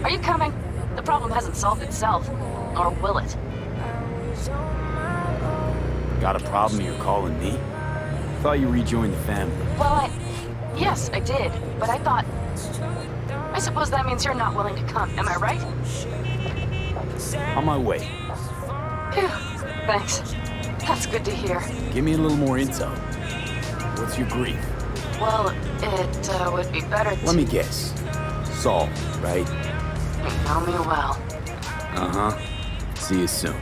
Are you coming? The problem hasn't solved itself. Or will it? Got a problem you're calling me? Thought you rejoined the family. Well, yes, I did. But I thought... I suppose that means you're not willing to come, am I right? On my way. Phew, thanks. That's good to hear. Give me a little more intel. What's your grief? Well, it would be better to... Let me guess. Saul, right? You know me well. Uh-huh. See you soon.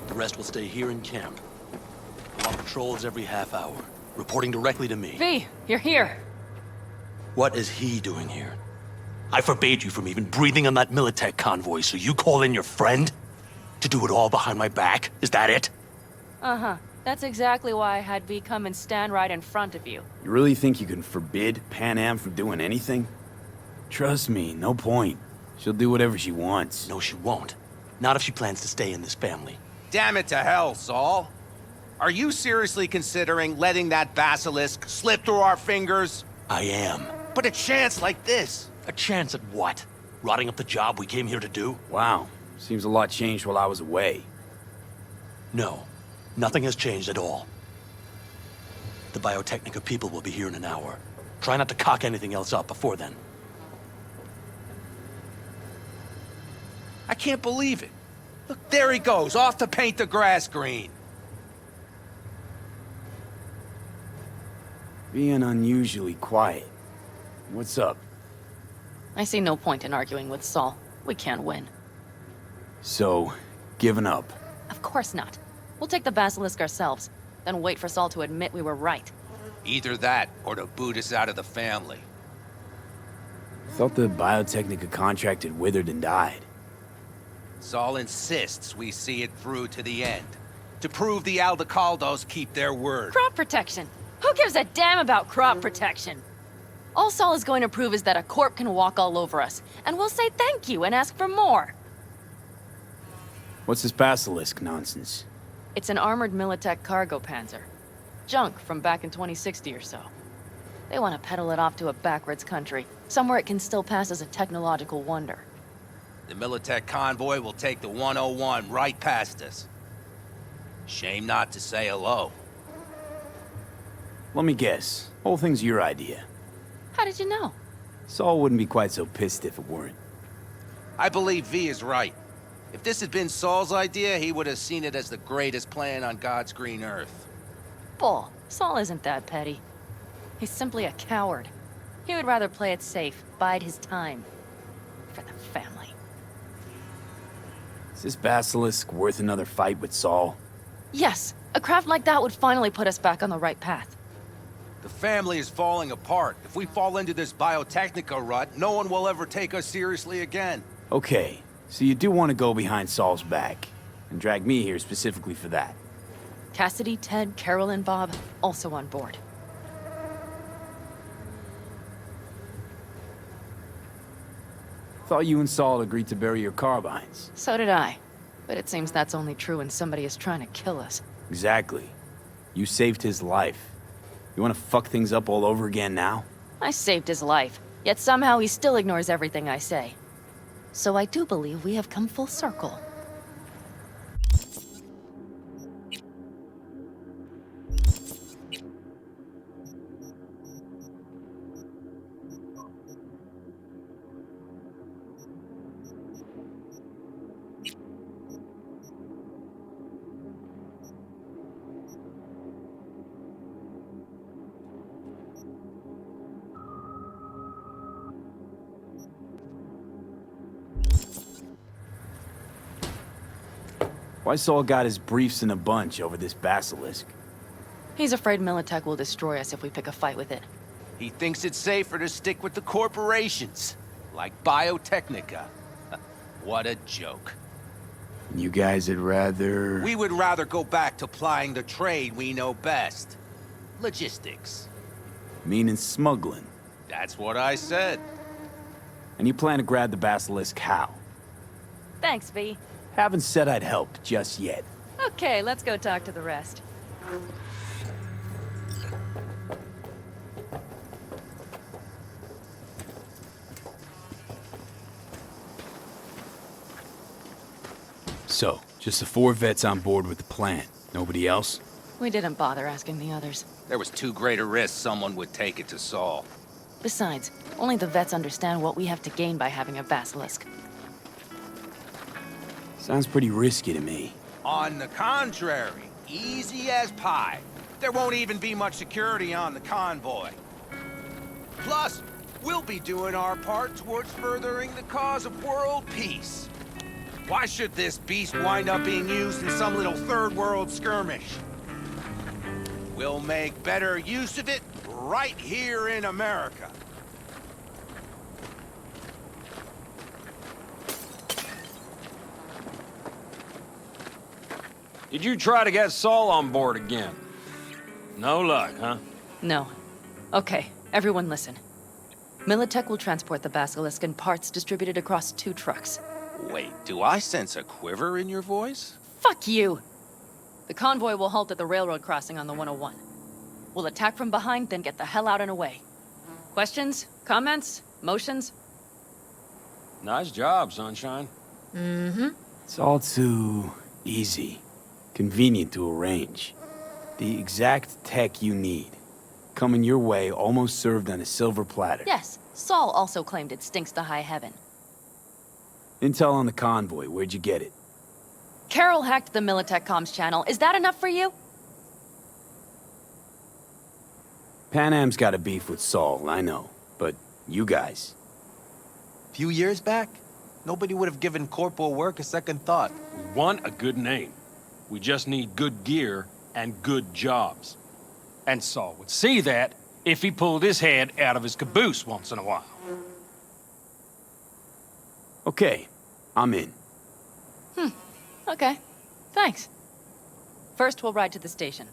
The rest will stay here in camp. I'm on patrols every half hour, reporting directly to me. V, you're here. What is he doing here? I forbade you from even breathing on that Militech convoy, so you call in your friend? To do it all behind my back? Is that it? Uh-huh. That's exactly why I had V come and stand right in front of you. You really think you can forbid Pan Am from doing anything? Trust me, no point. She'll do whatever she wants. No, she won't. Not if she plans to stay in this family. Damn it to hell, Saul. Are you seriously considering letting that basilisk slip through our fingers? I am. But a chance like this. A chance at what? Rotting up the job we came here to do? Wow. Seems a lot changed while I was away. No. Nothing has changed at all. The Biotechnica people will be here in an hour. Try not to cock anything else up before then. I can't believe it. Look, there he goes, off to paint the grass green. Being unusually quiet. What's up? I see no point in arguing with Saul. We can't win. So, giving up. Of course not. We'll take the Basilisk ourselves, then wait for Saul to admit we were right. Either that, or to boot us out of the family. Thought the Biotechnica contract had withered and died. Saul insists we see it through to the end. To prove the Aldecaldos keep their word. Crop protection! Who gives a damn about crop protection? All Saul is going to prove is that a corp can walk all over us, and we'll say thank you and ask for more. What's this Basilisk nonsense? It's an armored Militech cargo panzer. Junk from back in 2060 or so. They want to peddle it off to a backwards country, somewhere it can still pass as a technological wonder. The Militech convoy will take the 101 right past us. Shame not to say hello. Let me guess. Whole thing's your idea. How did you know? Saul wouldn't be quite so pissed if it weren't. I believe V is right. If this had been Saul's idea, he would have seen it as the greatest plan on God's green earth. Bull. Saul isn't that petty. He's simply a coward. He would rather play it safe, bide his time. For the family. Is this Basilisk worth another fight with Saul? Yes, a craft like that would finally put us back on the right path. The family is falling apart. If we fall into this Biotechnica rut, no one will ever take us seriously again. Okay, so you do want to go behind Saul's back, and drag me here specifically for that. Cassidy, Ted, Carol, and Bob, also on board. Thought you and Saul agreed to bury your carbines. So did I. But it seems that's only true when somebody is trying to kill us. Exactly. You saved his life. You want to fuck things up all over again now? I saved his life, yet somehow he still ignores everything I say. So I do believe we have come full circle. Why Saul got his briefs in a bunch over this Basilisk? He's afraid Militech will destroy us if we pick a fight with it. He thinks it's safer to stick with the corporations, like Biotechnica. What a joke. You guys would rather... We would rather go back to plying the trade we know best. Logistics. Meaning smuggling. That's what I said. And you plan to grab the Basilisk how? Thanks, V. Haven't said I'd help just yet. Okay, let's go talk to the rest. So, just the 4 vets on board with the plan. Nobody else? We didn't bother asking the others. There was too great a risk someone would take it to Saul. Besides, only the vets understand what we have to gain by having a Basilisk. Sounds pretty risky to me. On the contrary, easy as pie. There won't even be much security on the convoy. Plus, we'll be doing our part towards furthering the cause of world peace. Why should this beast wind up being used in some little third world skirmish? We'll make better use of it right here in America. Did you try to get Saul on board again? No luck, huh? No. Okay, everyone listen. Militech will transport the Basilisk in parts distributed across 2 trucks. Wait, do I sense a quiver in your voice? Fuck you! The convoy will halt at the railroad crossing on the 101. We'll attack from behind, then get the hell out and away. Questions? Comments? Motions? Nice job, Sunshine. Mm-hmm. It's all too easy. Convenient to arrange. The exact tech you need. Coming your way, almost served on a silver platter. Yes, Saul also claimed it stinks to high heaven. Intel on the convoy, where'd you get it? Carol hacked the Militech comms channel. Is that enough for you? Pan Am's got a beef with Saul, I know. But you guys... Few years back, nobody would have given corporal work a second thought. We want a good name. We just need good gear and good jobs. And Saul would see that if he pulled his head out of his caboose once in a while. Okay, I'm in. Okay, thanks. First, we'll ride to the station.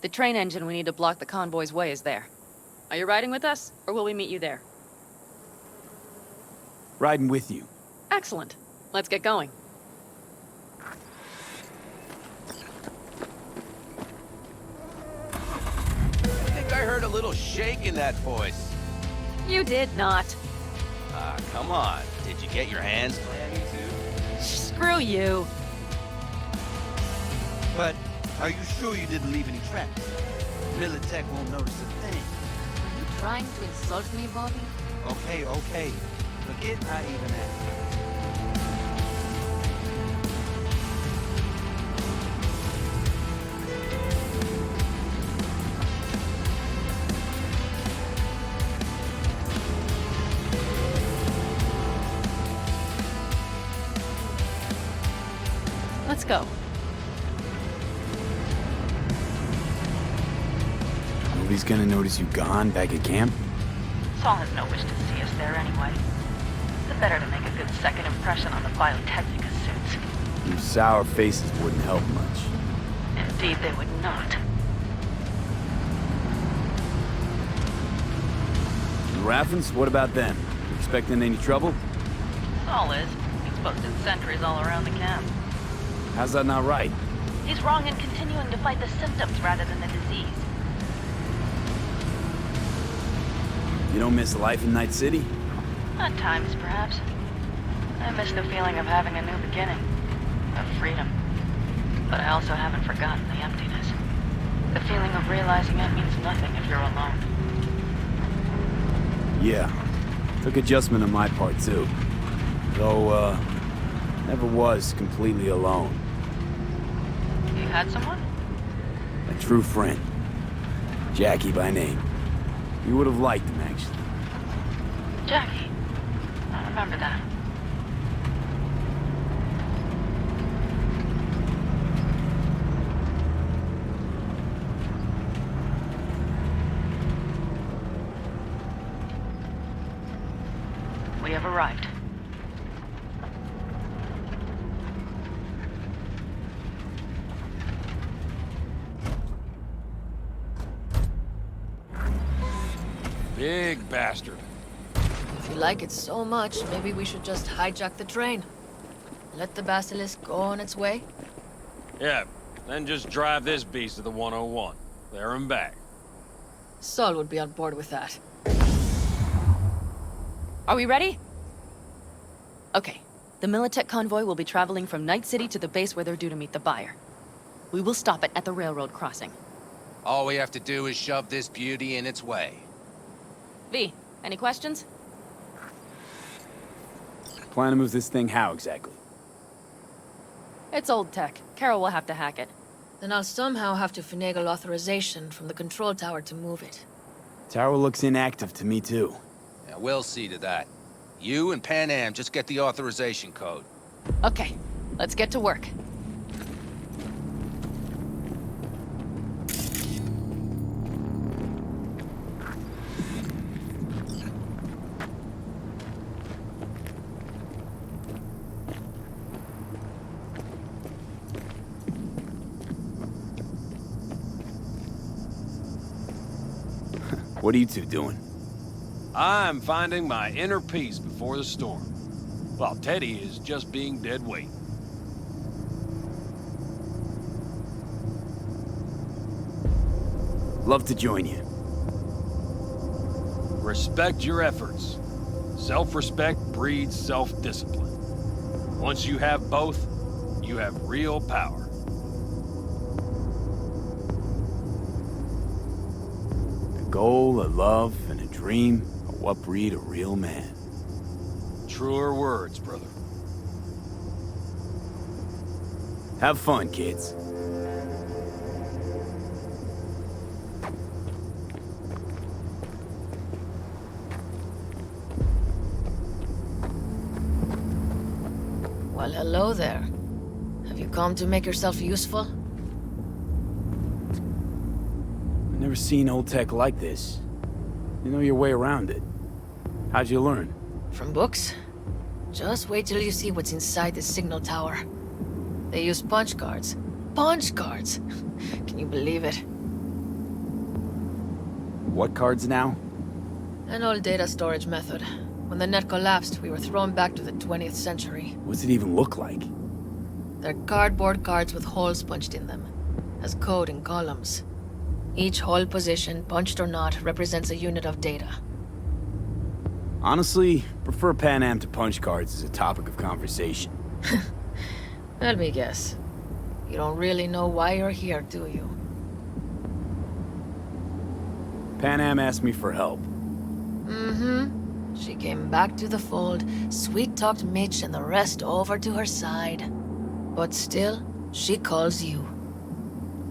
The train engine we need to block the convoy's way is there. Are you riding with us, or will we meet you there? Riding with you. Excellent. Let's get going. I think I heard a little shake in that voice. You did not. Come on. Did you get your hands clammy too? Screw you. But are you sure you didn't leave any tracks? Militech won't notice a thing. Are you trying to insult me, Bobby? Okay. Forget I even asked. Let's go. Nobody's gonna notice you gone back at camp? Saul has no wish to see us there anyway. It's better to make a good second impression on the Biotechnica suits. Your sour faces wouldn't help much. Indeed, they would not. The Raffens, what about them? You expecting any trouble? Saul is. He's posted sentries all around the camp. How's that not right? He's wrong in continuing to fight the symptoms rather than the disease. You don't miss life in Night City? At times, perhaps. I miss the feeling of having a new beginning. Of freedom. But I also haven't forgotten the emptiness. The feeling of realizing it means nothing if you're alone. Yeah. Took adjustment on my part, too. Though, never was completely alone. You had someone? A true friend. Jackie by name. You would have liked him, actually. Jackie. I remember that. We have arrived. Big bastard. If you like it so much, maybe we should just hijack the train. Let the Basilisk go on its way. Yeah, then just drive this beast to the 101. There and back. Saul would be on board with that. Are we ready? Okay. The Militech convoy will be traveling from Night City to the base where they're due to meet the buyer. We will stop it at the railroad crossing. All we have to do is shove this beauty in its way. V, any questions? Plan to move this thing how, exactly? It's old tech. Carol will have to hack it. Then I'll somehow have to finagle authorization from the control tower to move it. Tower looks inactive to me, too. Yeah, we'll see to that. You and Pan Am just get the authorization code. Okay, let's get to work. What are you two doing? I'm finding my inner peace before the storm. While Teddy is just being dead weight. Love to join you. Respect your efforts. Self-respect breeds self-discipline. Once you have both, you have real power. goal, a love, and a dream are what breed a real man. Truer words, brother. Have fun, kids. Well, hello there. Have you come to make yourself useful? I've never seen old tech like this. You know your way around it. How'd you learn? From books? Just wait till you see what's inside the signal tower. They use punch cards. Punch cards! Can you believe it? What cards now? An old data storage method. When the net collapsed, we were thrown back to the 20th century. What's it even look like? They're cardboard cards with holes punched in them. Has code in columns. Each hole position, punched or not, represents a unit of data. Honestly, prefer Pan Am to punch cards as a topic of conversation. Let me guess. You don't really know why you're here, do you? Pan Am asked me for help. Mm-hmm. She came back to the fold, sweet-talked Mitch and the rest over to her side. But still, she calls you.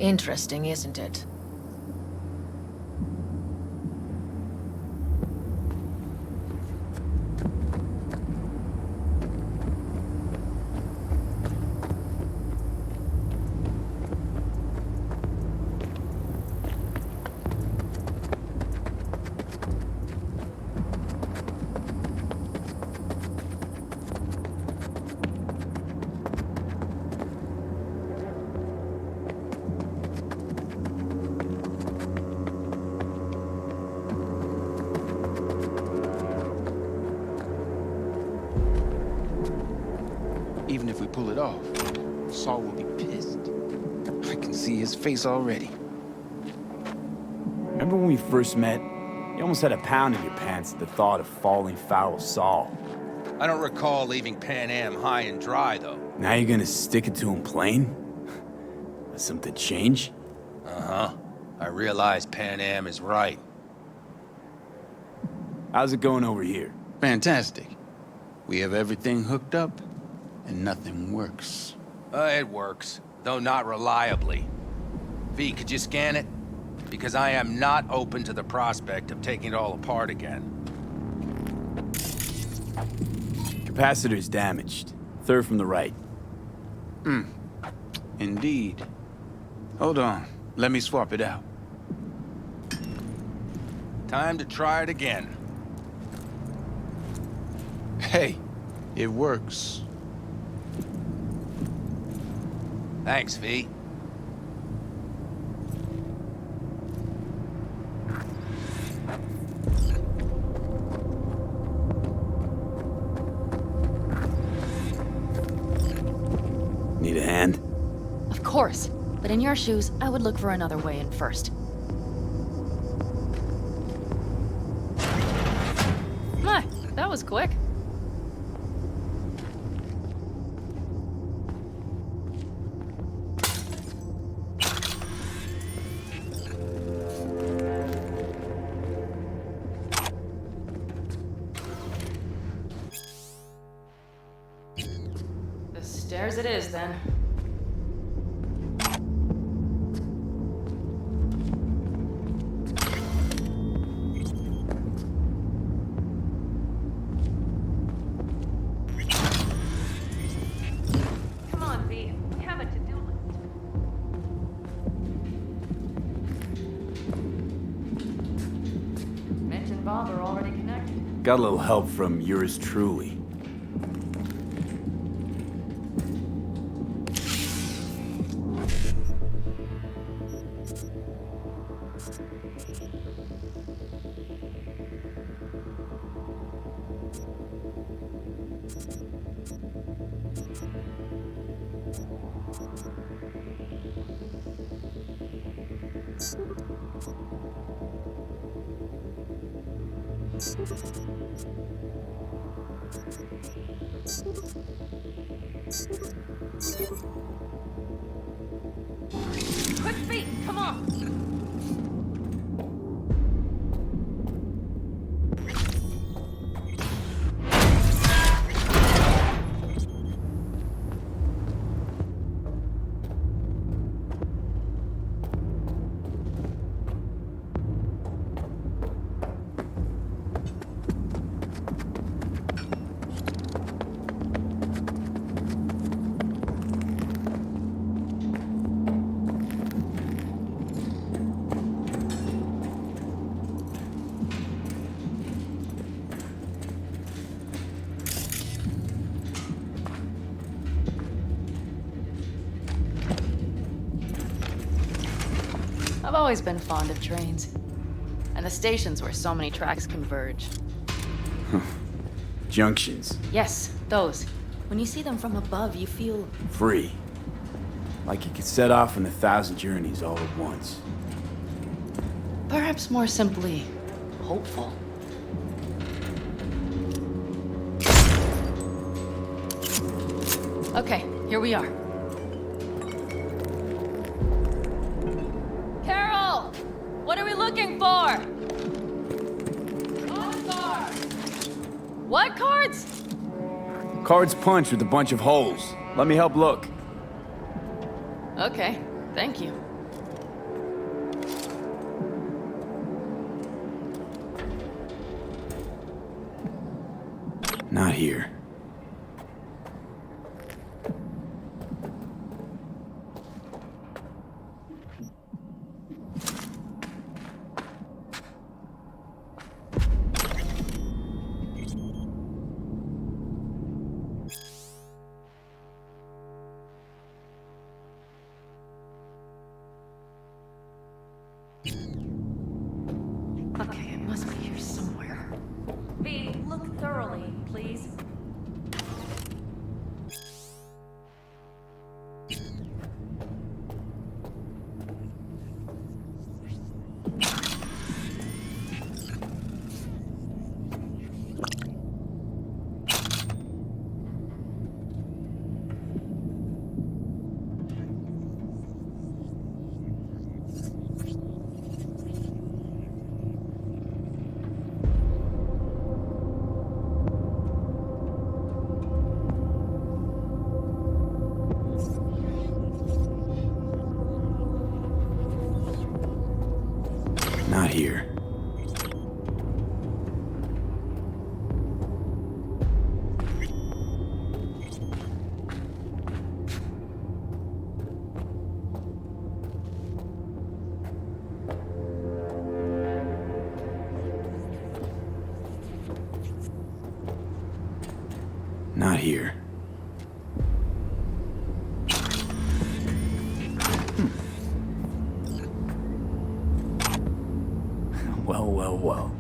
Interesting, isn't it? Even if we pull it off, Saul will be pissed. I can see his face already. Remember when we first met? You almost had a pound in your pants at the thought of falling foul of Saul. I don't recall leaving Pan Am high and dry, though. Now you're gonna stick it to him plain? Has something changed? Uh-huh. I realize Pan Am is right. How's it going over here? Fantastic. We have everything hooked up, and nothing works. It works, though not reliably. V, could you scan it? Because I am not open to the prospect of taking it all apart again. Capacitor's damaged. Third from the right. Indeed. Hold on. Let me swap it out. Time to try it again. Hey, it works. Thanks, V. Need a hand? Of course. But in your shoes, I would look for another way in first. My, that was quick. The stairs it is, then. Come on, V. We have a to-do list. Mitch and Bob are already connected. Got a little help from yours truly. Quick feet, come on! I've always been fond of trains. And the stations where so many tracks converge. Junctions. Yes, those. When you see them from above, you feel... Free. Like you could set off on 1,000 journeys all at once. perhaps more simply, hopeful. Okay, here we are. Carol! What are we looking for? What cards? Cards punch with a bunch of holes. Let me help look. Okay, thank you. Not here. Okay, it must be here somewhere. V, look thoroughly, please. Not here. Not here. Well, well, well.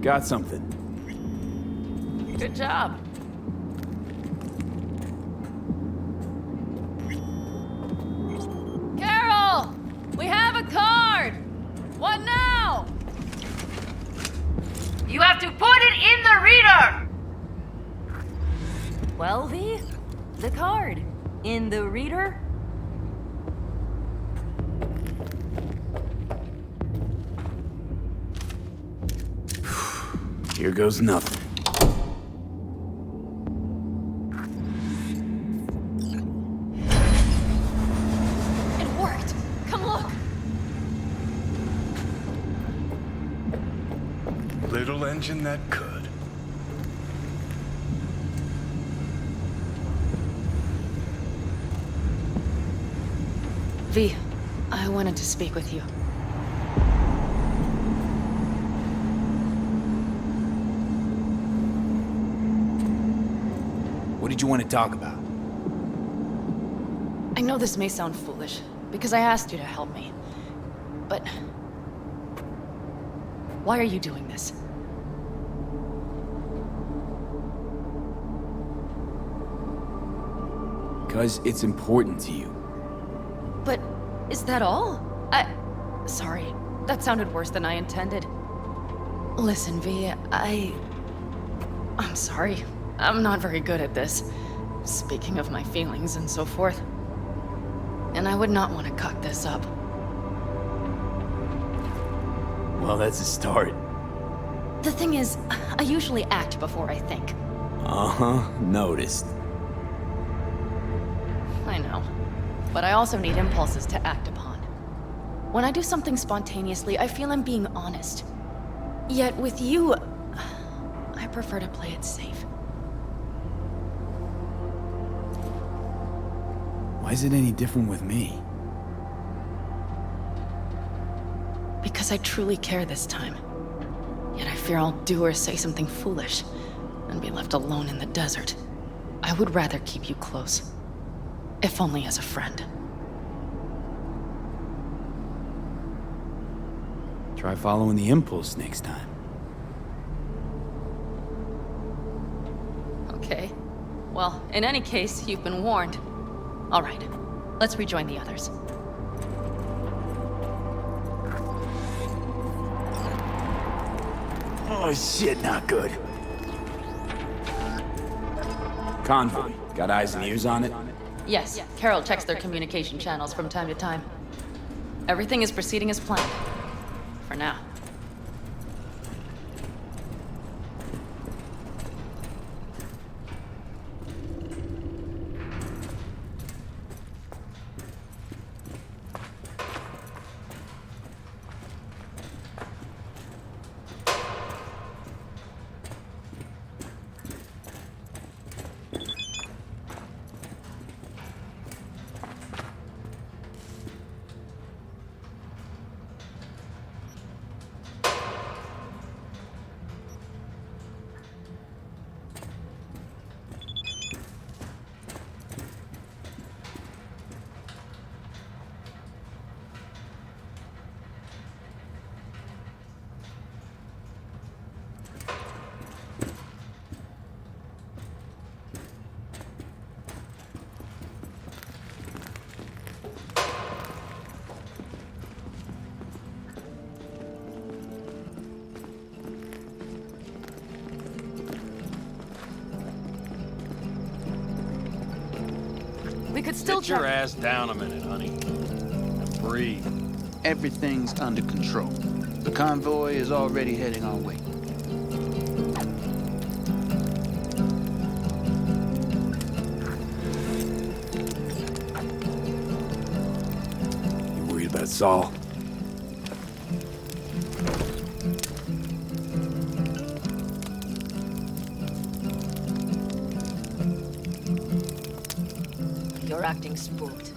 Got something. Good job. Carol! We have a card! What now? You have to put it in the reader! Well, V, the card. In the reader? Here goes nothing. It worked! Come look! Little engine that could. V, I wanted to speak with you. What did you want to talk about? I know this may sound foolish, because I asked you to help me. But... why are you doing this? Because it's important to you. But is that all? Sorry, that sounded worse than I intended. Listen, V, I'm sorry. I'm not very good at this. Speaking of my feelings and so forth. And I would not want to cock this up. Well, that's a start. The thing is, I usually act before I think. Uh-huh, noticed. I know. But I also need impulses to act upon. When I do something spontaneously, I feel I'm being honest. Yet with you, I prefer to play it safe. Why is it any different with me? because I truly care this time. Yet I fear I'll do or say something foolish and be left alone in the desert. I would rather keep you close, if only as a friend. Try following the impulse next time. Okay. Well, in any case, you've been warned. All right, let's rejoin the others. Oh shit, not good. Convoy. Got eyes and ears on it? Yes, Carol checks their communication channels from time to time. Everything is proceeding as planned. For now. We could still Sit your check. ass down a minute, honey. And breathe. Everything's under control. The convoy is already heading our way. You worried about Saul? You're acting spooked.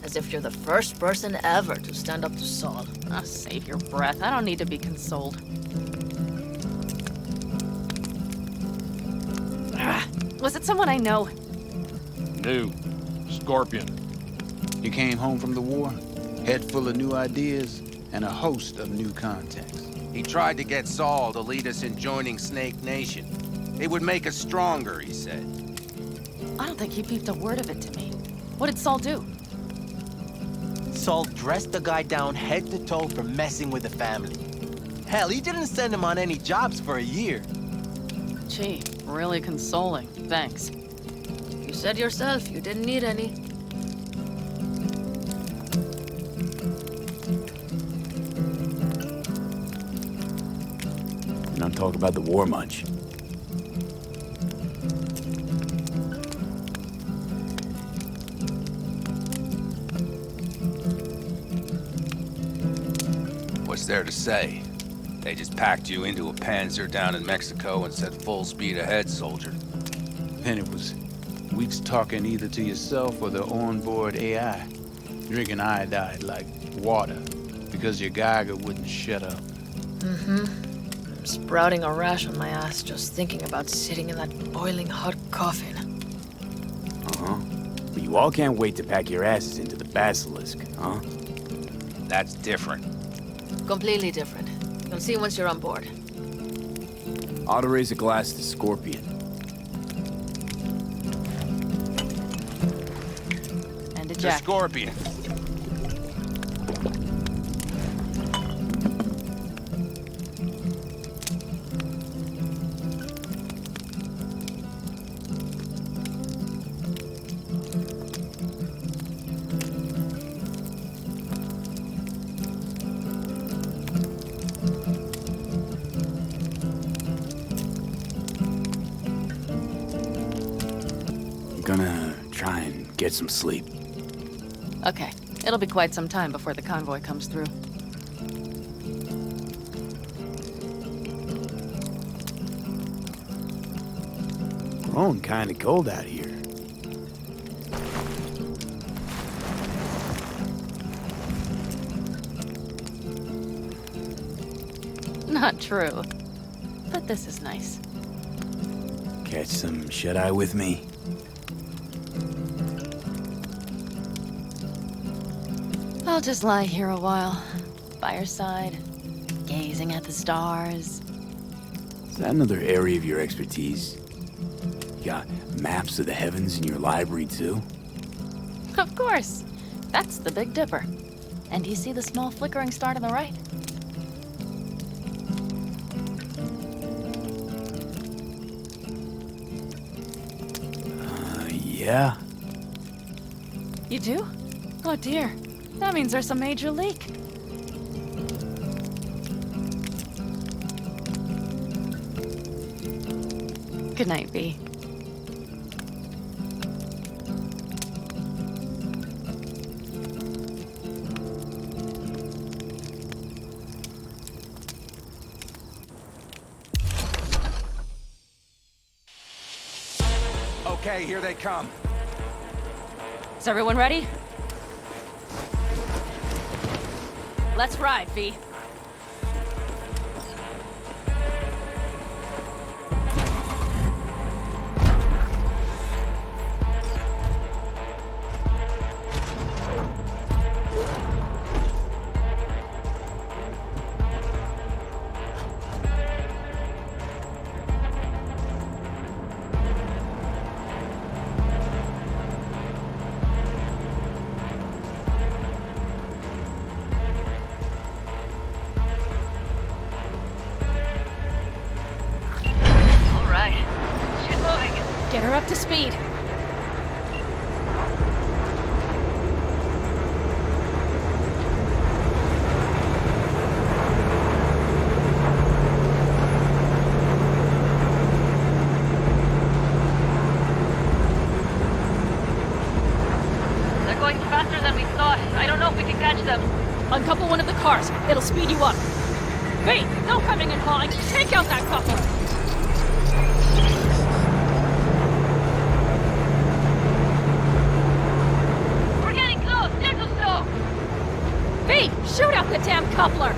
As if you're the first person ever to stand up to Saul. Ah, save your breath. I don't need to be consoled. Was it someone I know? New. Scorpion. You came home from the war, head full of new ideas, and a host of new contacts. He tried to get Saul to lead us in joining Snake Nation. It would make us stronger, he said. I don't think he peeped a word of it to me. What did Saul do? Saul dressed the guy down head to toe for messing with the family. Hell, he didn't send him on any jobs for a year. Gee, really consoling. Thanks. You said yourself you didn't need any. You don't talk about the war much. What's there to say? They just packed you into a Panzer down in Mexico and said full speed ahead, soldier. Then it was weeks talking either to yourself or the onboard AI, drinking iodide like water because your Geiger wouldn't shut up. I'm sprouting a rash on my ass just thinking about sitting in that boiling hot coffin. Uh-huh. But you all can't wait to pack your asses into the Basilisk, huh? That's different. Completely different. You'll see once you're on board. Ought to raise a glass to Scorpion. And to The Jack. Scorpion. Gonna try and get some sleep. Okay, it'll be quite some time before the convoy comes through. Growing kinda cold out here. not true. But this is nice. Catch some shut-eye with me? I'll just lie here a while, by your side, gazing at the stars. Is that another area of your expertise? You got maps of the heavens in your library, too? Of course. That's the Big Dipper. And you see the small flickering star to the right? Yeah? You do? Oh dear. That means there's a major leak. Good night, V. Okay, here they come. Is everyone ready? Let's ride, V. Get her up to speed. They're going faster than we thought. I don't know if we can catch them. Uncouple one of the cars. It'll speed you up. V, no coming and hauling. Take out that couple. V, shoot out the damn coupler!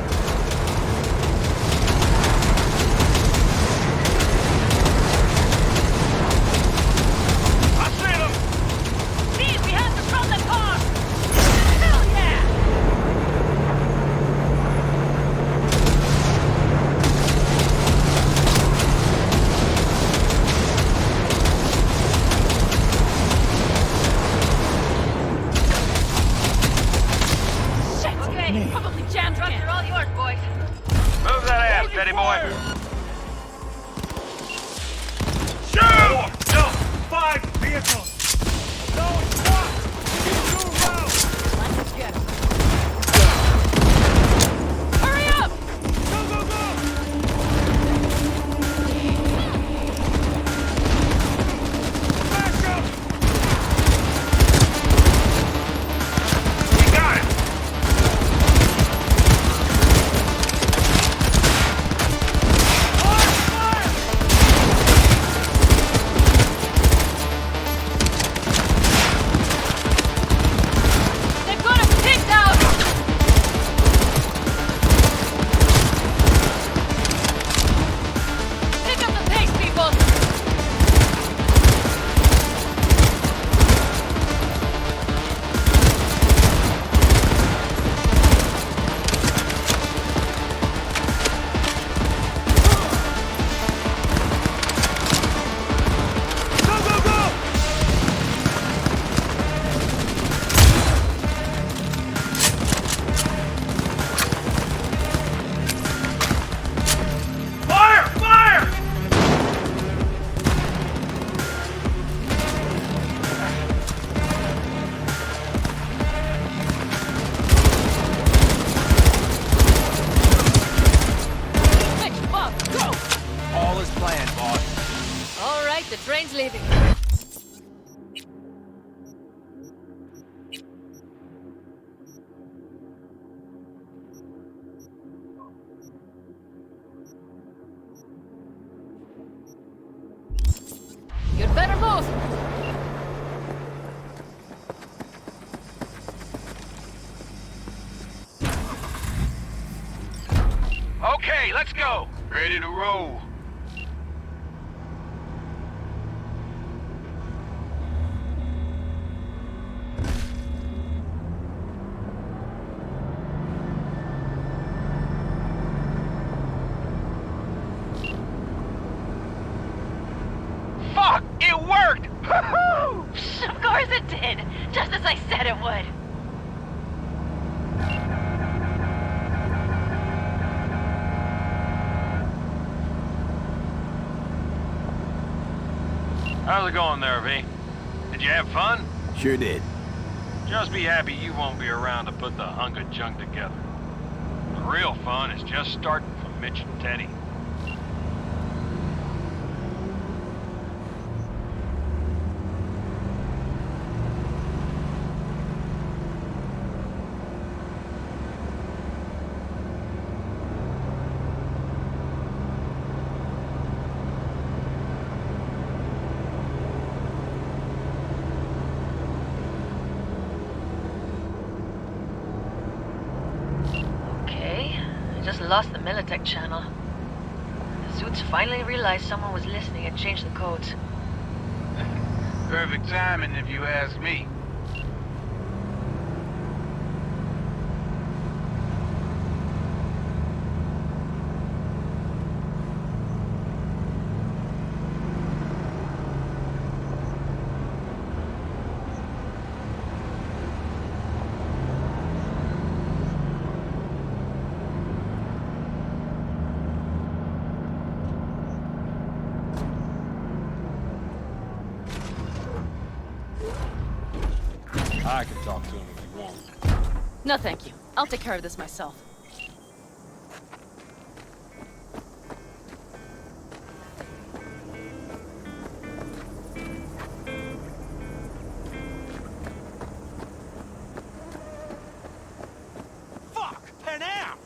I see them! V, we have to from the car! Hell yeah! Probably jammed Trucks are all yours, boys. Move that ass, Teddy boy! Shoot! No! 5 vehicles! No, it's not! It's too loud! Let's get him. Hurry up! Go, go, go! Back up! We got it! Okay, let's go. Ready to roll. Fuck! It worked! Woohoo! Of course it did, just as I said it would. How's it going there, V? Did you have fun? Sure did. Just be happy you won't be around to put the hunk of junk together. The real fun is just starting for Mitch and Teddy. Lost the Militech channel. The suits finally realized someone was listening and changed the codes. Perfect timing, if you ask me. I can talk to him if you want. No, thank you. I'll take care of this myself. Fuck! Panam!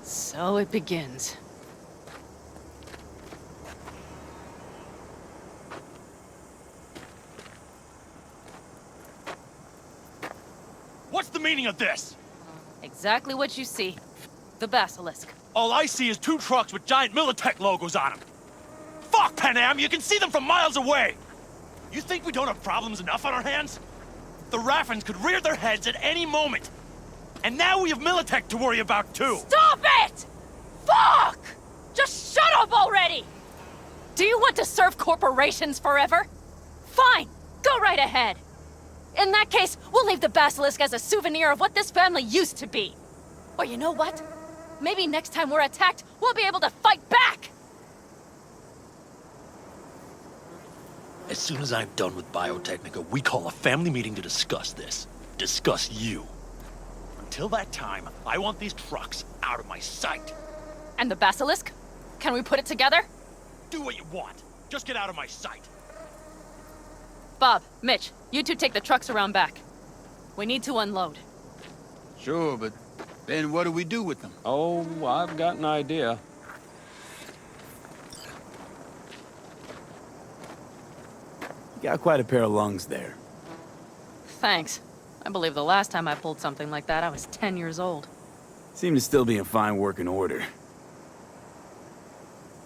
So it begins. What's the meaning of this? Exactly what you see. The basilisk. All I see is 2 trucks with giant Militech logos on them. Fuck, Panam! You can see them from miles away! You think we don't have problems enough on our hands? The Raffens could rear their heads at any moment. And now we have Militech to worry about, too! Stop it! Fuck! Just shut up already! Do you want to serve corporations forever? Fine, go right ahead. In that case, we'll leave the basilisk as a souvenir of what this family used to be. Or you know what? Maybe next time we're attacked, we'll be able to fight back! As soon as I'm done with Biotechnica, we call a family meeting to discuss this. Discuss you. Until that time, I want these trucks out of my sight. And the basilisk? Can we put it together? Do what you want. Just get out of my sight. Bob, Mitch, you two take the trucks around back. We need to unload. Sure, but then what do we do with them? Oh, I've got an idea. You got quite a pair of lungs there. Thanks. I believe the last time I pulled something like that, I was 10 years old. Seem to still be in fine working order.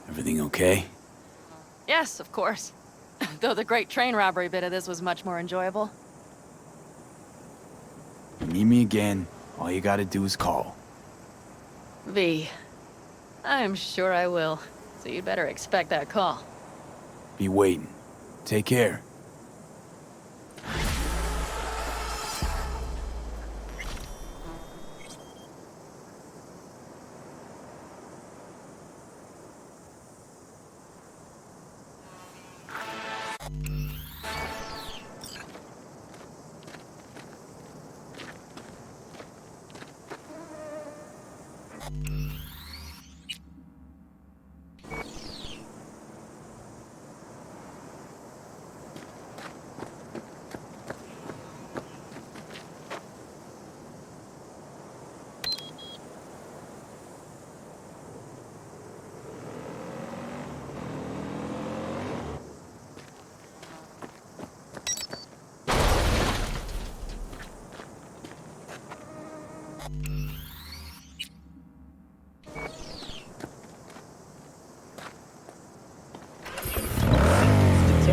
Everything okay? Yes, of course. Though the great train robbery bit of this was much more enjoyable. You need me again, all you gotta do is call. V. I'm sure I will. So you'd better expect that call. Be waiting. Take care.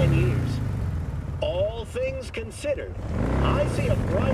10 years. All things considered, I see a bright